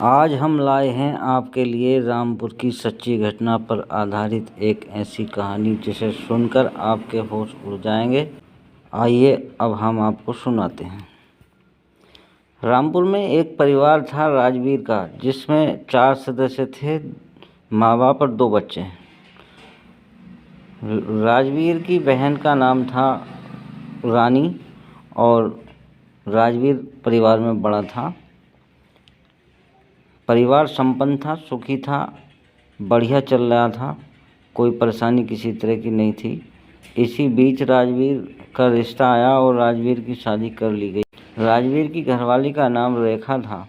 आज हम लाए हैं आपके लिए रामपुर की सच्ची घटना पर आधारित एक ऐसी कहानी जिसे सुनकर आपके होश उड़ जाएंगे। आइए अब हम आपको सुनाते हैं। रामपुर में एक परिवार था राजवीर का, जिसमें 4 सदस्य थे, माँ बाप और 2 बच्चे। राजवीर की बहन का नाम था रानी और राजवीर परिवार में बड़ा था। परिवार संपन्न था, सुखी था, बढ़िया चल रहा था, कोई परेशानी किसी तरह की नहीं थी। इसी बीच राजवीर का रिश्ता आया और राजवीर की शादी कर ली गई। राजवीर की घरवाली का नाम रेखा था।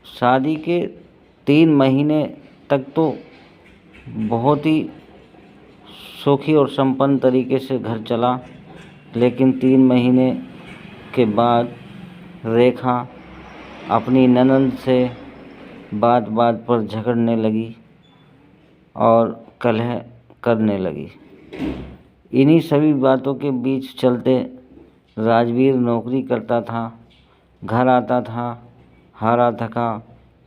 शादी के 3 महीने तक तो बहुत ही सुखी और संपन्न तरीके से घर चला, लेकिन 3 महीने के बाद रेखा अपनी ननद से बात बात पर झगड़ने लगी और कलह करने लगी। इन्हीं सभी बातों के बीच चलते राजवीर नौकरी करता था, घर आता था हारा थका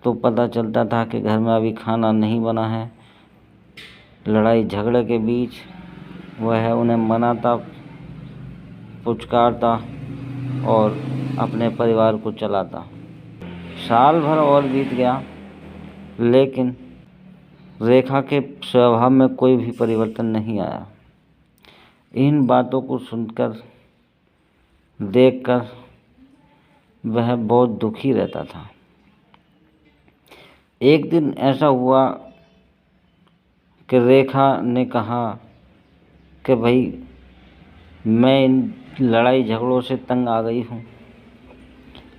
तो पता चलता था कि घर में अभी खाना नहीं बना है। लड़ाई झगड़े के बीच वह उन्हें मनाता, पुचकारता और अपने परिवार को चलाता। साल भर और बीत गया, लेकिन रेखा के स्वभाव में कोई भी परिवर्तन नहीं आया। इन बातों को सुनकर, देखकर वह बहुत दुखी रहता था। एक दिन ऐसा हुआ कि रेखा ने कहा कि भाई, मैं इन लड़ाई झगड़ों से तंग आ गई हूँ,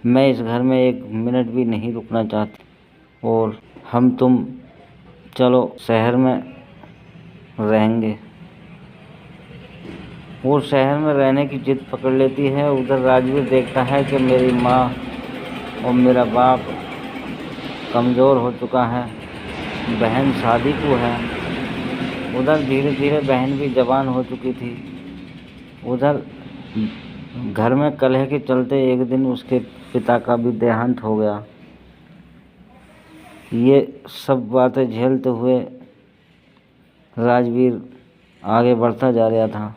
मैं इस घर में 1 मिनट भी नहीं रुकना चाहती और हम तुम चलो शहर में रहेंगे। वो शहर में रहने की जिद पकड़ लेती है। उधर राजवीर देखता है कि मेरी माँ और मेरा बाप कमज़ोर हो चुका है, बहन शादी को है। उधर धीरे धीरे बहन भी जवान हो चुकी थी। उधर घर में कलह के चलते एक दिन उसके पिता का भी देहांत हो गया। ये सब बातें झेलते हुए राजवीर आगे बढ़ता जा रहा था,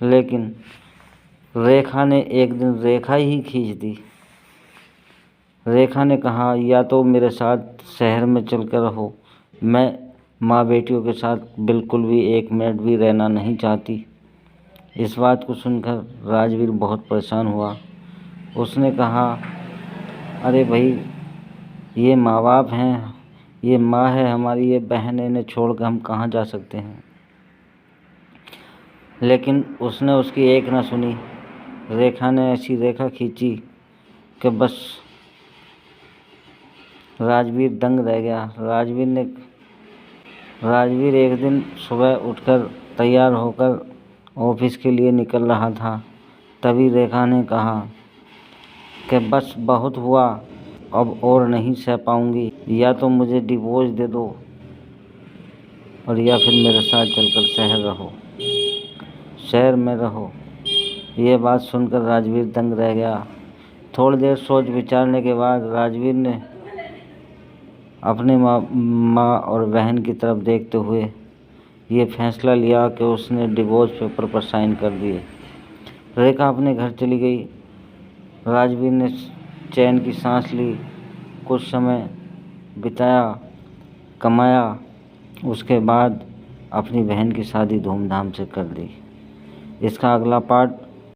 लेकिन रेखा ने एक दिन रेखा ही खींच दी। रेखा ने कहा, या तो मेरे साथ शहर में चलकर रहो, मैं माँ बेटियों के साथ बिल्कुल भी 1 मिनट भी रहना नहीं चाहती। इस बात को सुनकर राजवीर बहुत परेशान हुआ। उसने कहा, अरे भाई, ये माँ बाप हैं, ये माँ है हमारी, ये बहन है, इन्हें छोड़ कर हम कहाँ जा सकते हैं। लेकिन उसने उसकी एक ना सुनी। रेखा ने ऐसी रेखा खींची कि बस राजवीर दंग रह गया। राजवीर एक दिन सुबह उठकर तैयार होकर ऑफिस के लिए निकल रहा था। तभी रेखा ने कहा कि बस बहुत हुआ, अब और नहीं सह पाऊंगी, या तो मुझे डिवोर्स दे दो और या फिर मेरे साथ चलकर शहर में रहो। ये बात सुनकर राजवीर दंग रह गया। थोड़ी देर सोच विचारने के बाद राजवीर ने अपने माँ और बहन की तरफ देखते हुए ये फैसला लिया कि उसने डिवोर्स पेपर पर साइन कर दिए। रेखा अपने घर चली गई। राजवीर ने चैन की सांस ली, कुछ समय बिताया, कमाया। उसके बाद अपनी बहन की शादी धूमधाम से कर दी। इसका अगला पार्ट